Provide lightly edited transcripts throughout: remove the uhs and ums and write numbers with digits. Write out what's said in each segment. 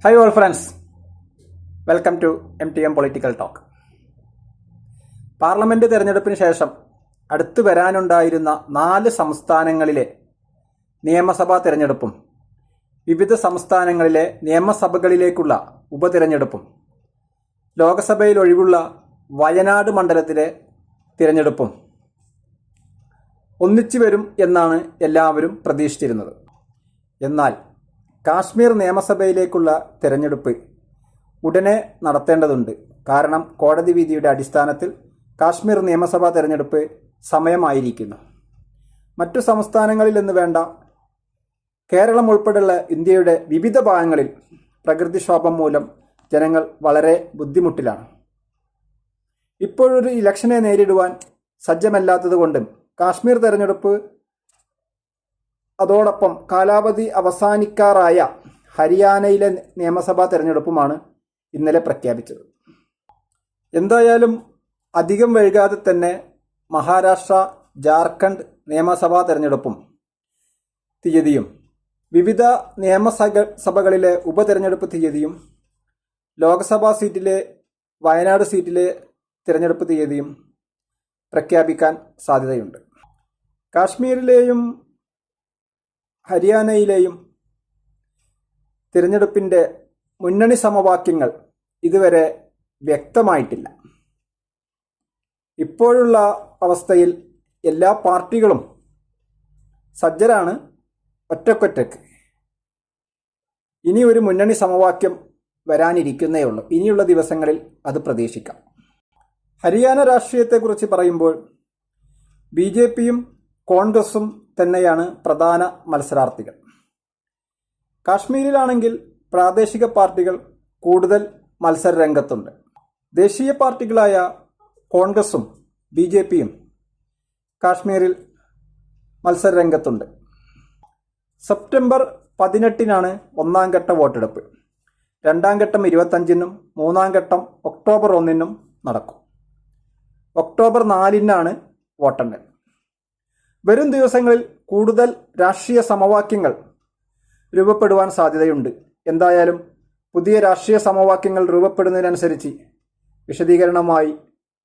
Hi all friends, welcome to MTM Political Talk. Parliament തെരഞ്ഞെടുപ്പിന് ശേഷം അടുത്തു വരാനുണ്ടായിരുന്ന 4 സംസ്ഥാനങ്ങളിലെ നിയമസഭാ തെരഞ്ഞെടുപ്പും വിവിധ സംസ്ഥാനങ്ങളിലെ നിയമസഭകളിലേക്കുള്ള ഉപതെരഞ്ഞെടുപ്പും ലോകസഭയിൽ ഒഴിവുള്ള വയനാട് മണ്ഡലത്തിലെ തിരഞ്ഞെടുപ്പും ഒന്നിച്ചു വരും എന്നാണ് എല്ലാവരും പ്രതീക്ഷിച്ചിരുന്നത്. എന്നാൽ കാശ്മീർ നിയമസഭയിലേക്കുള്ള തിരഞ്ഞെടുപ്പ് ഉടനെ നടത്തേണ്ടതുണ്ട്. കാരണം കോടതി വിധിയുടെ അടിസ്ഥാനത്തിൽ കാശ്മീർ നിയമസഭാ തിരഞ്ഞെടുപ്പ് സമയമായിരിക്കുന്നു. മറ്റു സംസ്ഥാനങ്ങളിൽ നിന്ന് വേണ്ട, കേരളം ഉൾപ്പെടെയുള്ള ഇന്ത്യയുടെ വിവിധ ഭാഗങ്ങളിൽ പ്രകൃതിക്ഷോഭം മൂലം ജനങ്ങൾ വളരെ ബുദ്ധിമുട്ടിലാണ്. ഇപ്പോഴൊരു ഇലക്ഷനെ നേരിടുവാൻ സജ്ജമല്ലാത്തതുകൊണ്ടും കാശ്മീർ തെരഞ്ഞെടുപ്പ് അതോടൊപ്പം കാലാവധി അവസാനിക്കാറായ ഹരിയാനയിലെ നിയമസഭാ തെരഞ്ഞെടുപ്പുമാണ് ഇന്നലെ പ്രഖ്യാപിച്ചത്. എന്തായാലും അധികം വൈകാതെ തന്നെ മഹാരാഷ്ട്ര, ജാർഖണ്ഡ് നിയമസഭാ തെരഞ്ഞെടുപ്പും തീയതിയും വിവിധ നിയമസഭകളിലെ ഉപതെരഞ്ഞെടുപ്പ് തീയതിയും ലോക്സഭാ സീറ്റിലെ വയനാട് സീറ്റിലെ തിരഞ്ഞെടുപ്പ് തീയതിയും പ്രഖ്യാപിക്കാൻ സാധ്യതയുണ്ട്. കാശ്മീരിലെയും ഹരിയാനയിലെയും തിരഞ്ഞെടുപ്പിൻ്റെ മുന്നണി സമവാക്യങ്ങൾ ഇതുവരെ വ്യക്തമായിട്ടില്ല. ഇപ്പോഴുള്ള അവസ്ഥയിൽ എല്ലാ പാർട്ടികളും സജ്ജരാണ് ഒറ്റക്കൊറ്റക്ക്. ഇനി ഒരു മുന്നണി സമവാക്യം വരാനിരിക്കുന്നേ ഉള്ളൂ. ഇനിയുള്ള ദിവസങ്ങളിൽ അത് പ്രതീക്ഷിക്കാം. ഹരിയാന രാഷ്ട്രീയത്തെക്കുറിച്ച് പറയുമ്പോൾ BJPയും കോൺഗ്രസും തന്നെയാണ് പ്രധാന മത്സരാർത്ഥികൾ. കാശ്മീരിലാണെങ്കിൽ പ്രാദേശിക പാർട്ടികൾ കൂടുതൽ മത്സര രംഗത്തുണ്ട്. ദേശീയ പാർട്ടികളായ കോൺഗ്രസും BJPയും കാശ്മീരിൽ മത്സര രംഗത്തുണ്ട്. സെപ്റ്റംബർ 18-നാണ് ഒന്നാം ഘട്ട വോട്ടെടുപ്പ്. രണ്ടാം ഘട്ടം 25-നും മൂന്നാം ഘട്ടം ഒക്ടോബർ 1-നും നടക്കും. ഒക്ടോബർ 4-നാണ് വോട്ടെണ്ണൽ. വരും ദിവസങ്ങളിൽ കൂടുതൽ രാഷ്ട്രീയ സമവാക്യങ്ങൾ രൂപപ്പെടുവാൻ സാധ്യതയുണ്ട്. എന്തായാലും പുതിയ രാഷ്ട്രീയ സമവാക്യങ്ങൾ രൂപപ്പെടുന്നതിനനുസരിച്ച് വിശദീകരണവുമായി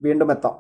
വീണ്ടും എത്താം.